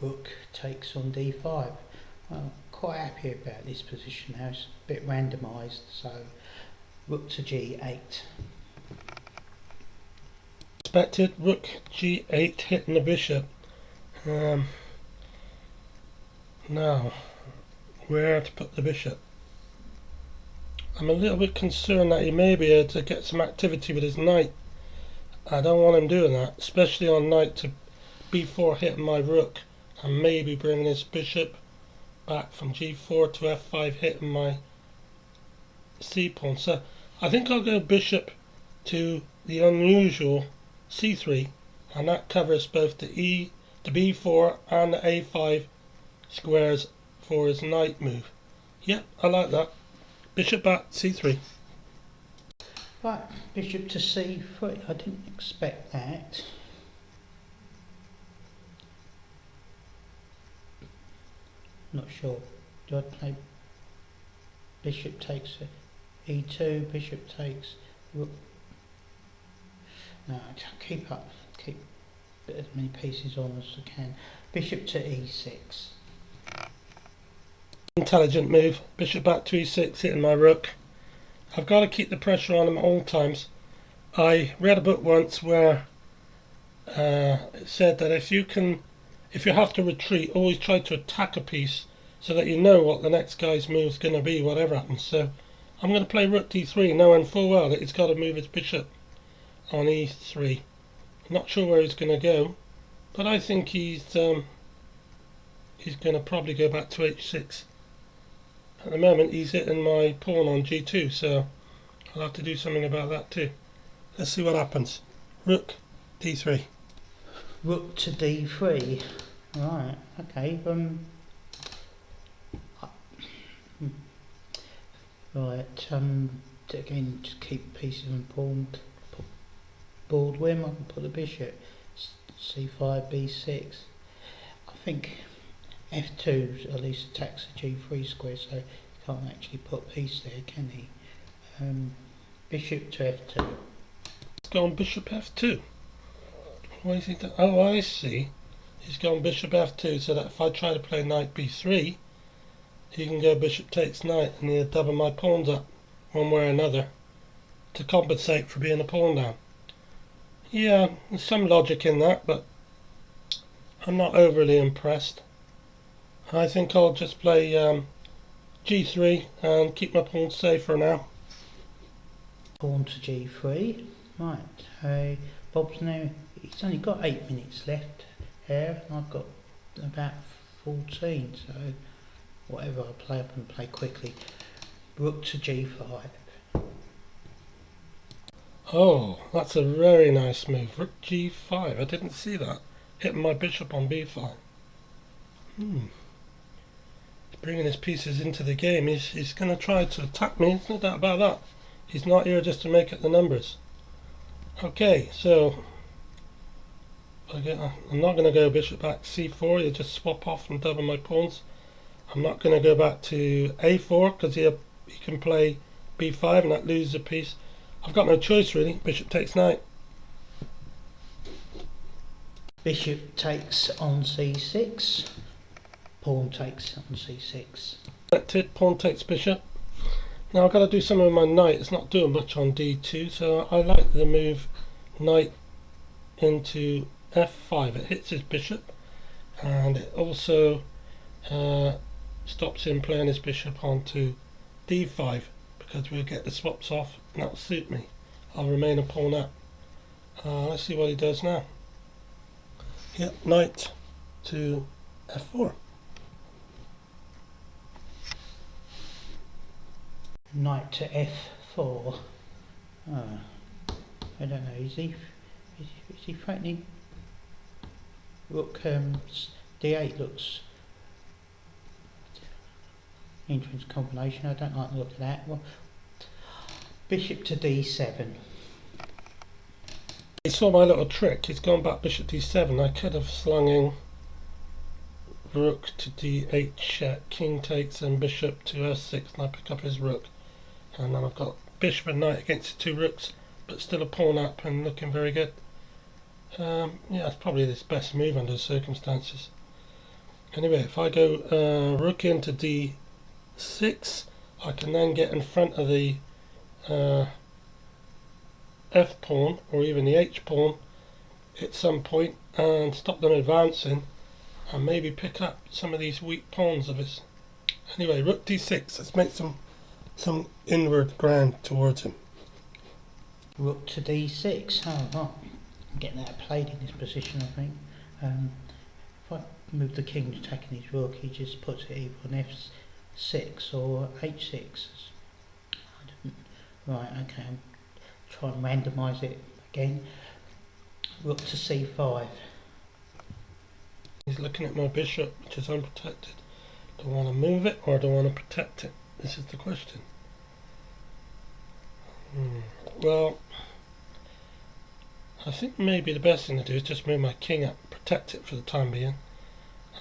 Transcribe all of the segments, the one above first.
Rook takes on d5. I'm quite happy about this position now. It's a bit randomised, so rook to g8. Expected rook g8 hitting the bishop. Now, where to put the bishop? I'm a little bit concerned that he may be able to get some activity with his knight. I don't want him doing that, especially on knight to b4 hitting my rook and maybe bringing his bishop back from g4 to f5 hitting my c pawn. So I think I'll go bishop to the unusual c3, and that covers both the b4 and the a5 squares for his knight move. Yep, I like that. Bishop back c3. Right, bishop to c3. I didn't expect that. Not sure. Do I play bishop takes e2, bishop takes rook? No, I'll keep as many pieces on as I can. Bishop to e6. Intelligent move. Bishop back to e6 hitting my rook. I've got to keep the pressure on him at all times. I read a book once where it said that if you have to retreat, always try to attack a piece so that you know what the next guy's move is going to be, whatever happens. So I'm going to play rook d3, knowing full well that he's got to move his bishop on e3. I'm not sure where he's going to go, but I think he's going to probably go back to h6. At the moment he's hitting my pawn on g2, so I'll have to do something about that too. Let's see what happens. Rook d3. Rook to d3. Right, okay. Right, again, just keep pieces and pawn board win. I can put the bishop c5, b6. I think f2 at least attacks the g3 square, so you can't actually put piece there, can he? Bishop to f2. He's gone bishop f2. What is he doing? Oh, I see. He's gone bishop f2 so that if I try to play knight b3, he can go bishop takes knight and he'll double my pawns up one way or another to compensate for being a pawn down. Yeah, there's some logic in that, but I'm not overly impressed. I think I'll just play g3 and keep my pawn safe for now. Pawn to g3. Right, Bob's now, he's only got 8 minutes left here, and I've got about 14, so whatever I play up and play quickly. Rook to g5. Oh, that's a very nice move. Rook g5. I didn't see that. Hitting my bishop on b5. He's bringing his pieces into the game. He's going to try to attack me. There's no doubt about that. He's not here just to make up the numbers. Okay, so I'm not going to go bishop back c4. He'll just swap off and double my pawns. I'm not going to go back to a4 because he can play b5 and that loses a piece. I've got no choice really. Bishop takes knight. Bishop takes on c6. Pawn takes on c6. Selected. Pawn takes bishop. Now I've got to do something with my knight. It's not doing much on d2, so I like the move knight into f5. It hits his bishop and it also stops him playing his bishop onto d5 because we'll get the swaps off and that'll suit me. I'll remain a pawn up. Let's see what he does now. Yep, knight to f4. Knight to f4. I don't know. Is he threatening? Rook d8 looks interesting combination. I don't like the look of that. Well, bishop to d7. He saw my little trick. He's gone back bishop d7. I could have slung in rook to d8 check, king takes, and bishop to f6, and I pick up his rook. And then I've got bishop and knight against the two rooks, but still a pawn up and looking very good. Yeah, it's probably his best move under the circumstances. Anyway, if I go rook into d6, I can then get in front of the f pawn or even the h pawn at some point and stop them advancing and maybe pick up some of these weak pawns of his. Anyway, rook d6, let's make some inward ground towards him. Rook to d6. Oh, right. I'm getting that played in this position, I think. If I move the king attacking his rook, he just puts it either on f6 or h6. Right, okay, I'm trying to randomise it again. Rook to c5. He's looking at my bishop, which is unprotected. Do I want to move it or do I want to protect it? This is the question. Well, I think maybe the best thing to do is just move my king up, protect it for the time being.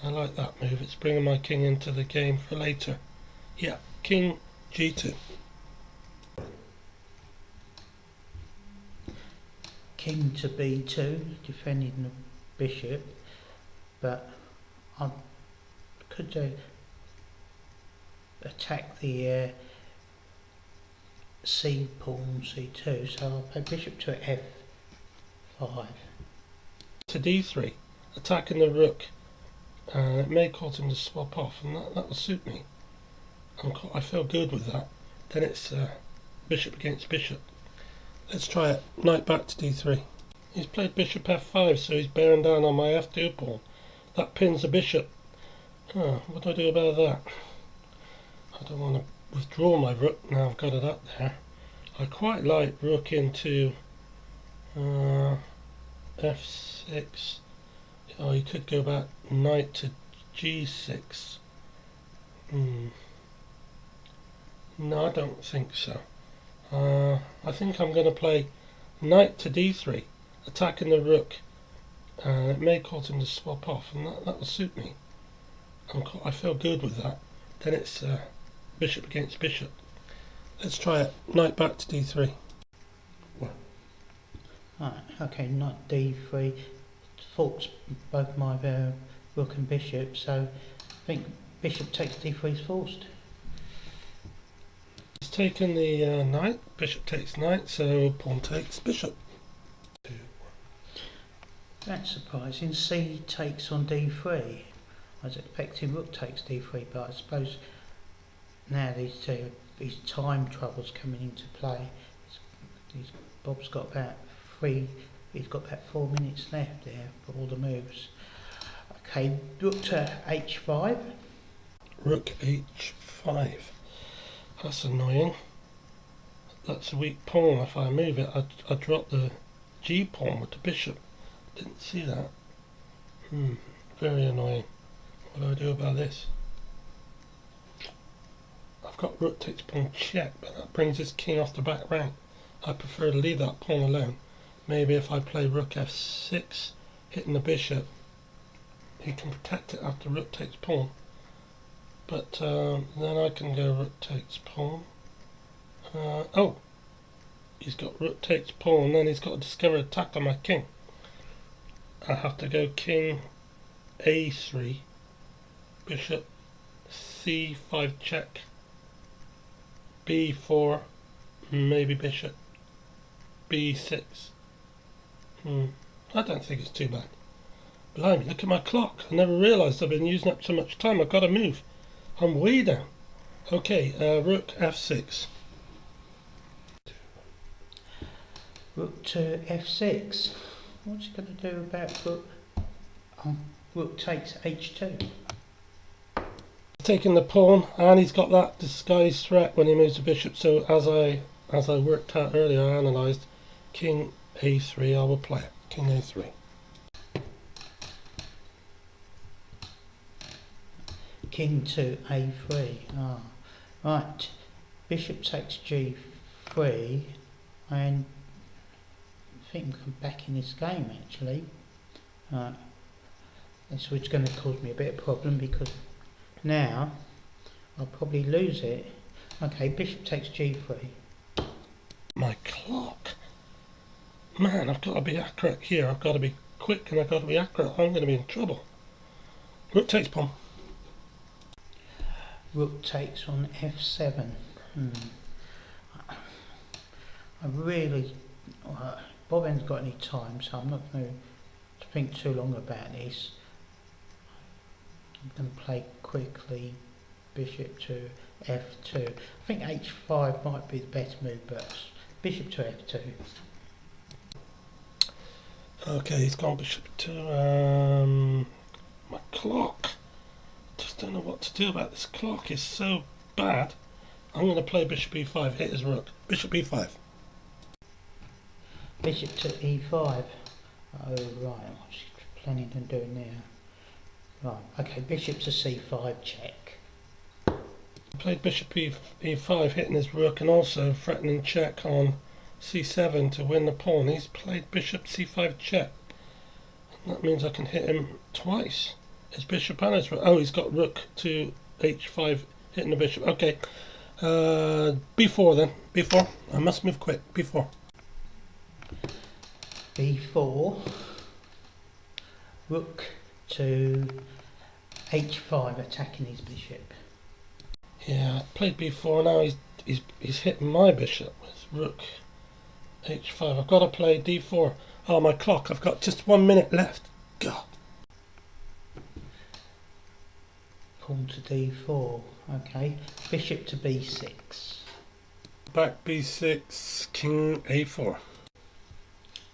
I like that move. It's bringing my king into the game for later. Yeah, king g2. King to b2, defending the bishop, but I could attack the c pawn c2, so I'll play bishop to f5. To d3, attacking the rook. It may cause him to swap off, and that will suit me. I feel good with that. Then it's bishop against bishop. Let's try it. Knight back to d3. He's played bishop f5, so he's bearing down on my f2 pawn. That pins the bishop. What do I do about that? I don't want to withdraw my rook now I've got it up there. I quite like rook into f6. Oh, you could go back knight to g6. No, I don't think so. I think I'm going to play knight to d3, attacking the rook. It may cause him to swap off, and that will suit me. I feel good with that. Then it's bishop against bishop. Let's try it. Knight back to d3. Right, okay, knight d3 faults both my rook and bishop, so I think bishop takes d3 is forced. He's taken the knight, bishop takes knight, so pawn takes bishop. That's surprising. C takes on d3. I was expecting rook takes d3, but I suppose now these time troubles coming into play. Bob's got about he's got about 4 minutes left there for all the moves. Okay, rook to h5. Rook h5. That's annoying. That's a weak pawn. If I move it, I drop the g pawn with the bishop. Didn't see that. Very annoying. What do I do about this? I've got rook takes pawn check, but that brings his king off the back rank. I prefer to leave that pawn alone. Maybe if I play rook f6, hitting the bishop, he can protect it after rook takes pawn. But then I can go rook takes pawn. Oh, he's got rook takes pawn, and then he's got a discovered attack on my king. I have to go king a3, bishop c5 check, b4, maybe bishop b6. I don't think it's too bad. Blimey, look at my clock. I never realised I've been using up so much time. I've got to move. I'm way down. Okay, rook f6. Rook to f6. What's he going to do about rook? Rook takes h2. Taking the pawn, and he's got that disguised threat when he moves the bishop. So as I worked out earlier, I analysed king a3. I will play it. King a3. King to a3. Right. Bishop takes g3, and I think I'm back in this game actually. Right. That's what's going to cause me a bit of problem because now I'll probably lose it. Okay, bishop takes g3. My clock. Man, I've got to be accurate here. I've got to be quick and I've got to be accurate. I'm going to be in trouble. Rook takes pawn. Rook takes on f7. I really... Bob hasn't got any time, so I'm not going to think too long about this. I'm going to play quickly bishop to f2. I think h5 might be the best move, but bishop to f2. Okay, he's gone bishop to my clock. Just don't know what to do about this clock. It's so bad. I'm going to play bishop e5. Hit his rook. Bishop e5. Bishop to e5. Oh right, what's he planning on doing there? Right, okay, bishop to c5 check. Played bishop e5, hitting his rook, and also threatening check on c7 to win the pawn. He's played bishop c5 check. And that means I can hit him twice. His bishop and his rook. Oh, he's got rook to h5, hitting the bishop. Okay. b4 then. b4. I must move quick. b4. b4. Rook to h5, attacking his bishop. Yeah, I played b4. Now he's hitting my bishop with rook h5. I've got to play d4. Oh, my clock. I've got just 1 minute left. God. Pawn to d4. Okay. Bishop to b6. Back b6. King a4.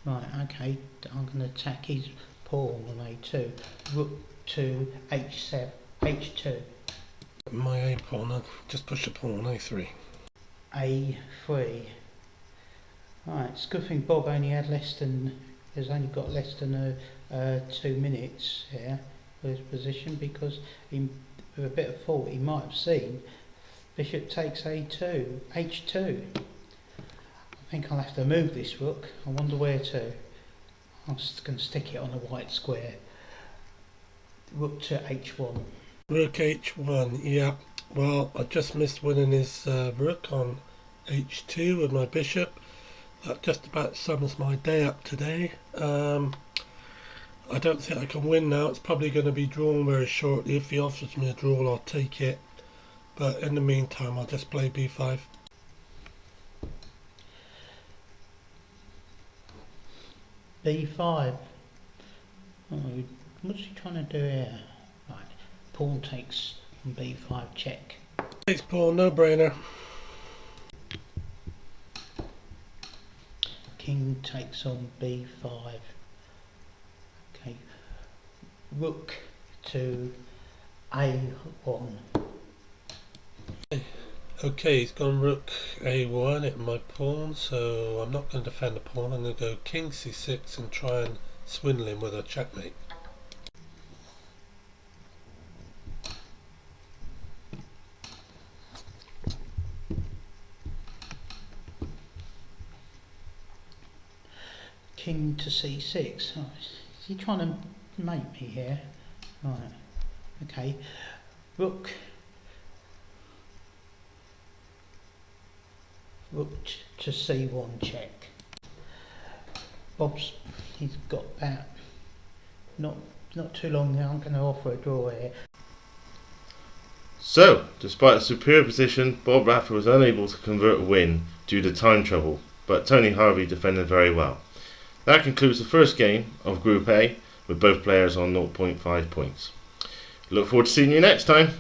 Right. Okay. I'm going to attack his pawn on a2. Rook to h7. h2. My a pawn. I'll just push the pawn a3. a3. Right, it's a good thing Bob only had has only got less than 2 minutes here for his position, because with a bit of thought he might have seen bishop takes a2, h2. I think I'll have to move this rook. I wonder where to. I'm just going to stick it on a white square. Rook to h1. Rook h1, yeah. Well, I just missed winning his rook on h2 with my bishop. That just about sums my day up today. I don't think I can win now. It's probably going to be drawn very shortly. If he offers me a draw, I'll take it. But in the meantime, I'll just play b5. b5. Oh, what's he trying to do here? Right, pawn takes on b5 check. Takes pawn, no brainer. King takes on b5. Okay, rook to a1. Okay, he's gone rook a1 at my pawn, so I'm not going to defend the pawn. I'm going to go king c6 and try and swindle him with a checkmate. King to c6. Oh, is he trying to mate me here? Right. Okay. Rook to c1 check. He's got about not too long now. I'm going to offer a draw here. So, despite a superior position, Bob Radford was unable to convert a win due to time trouble, but Tony Harvey defended very well. That concludes the first game of Group A, with both players on 0.5 points. Look forward to seeing you next time.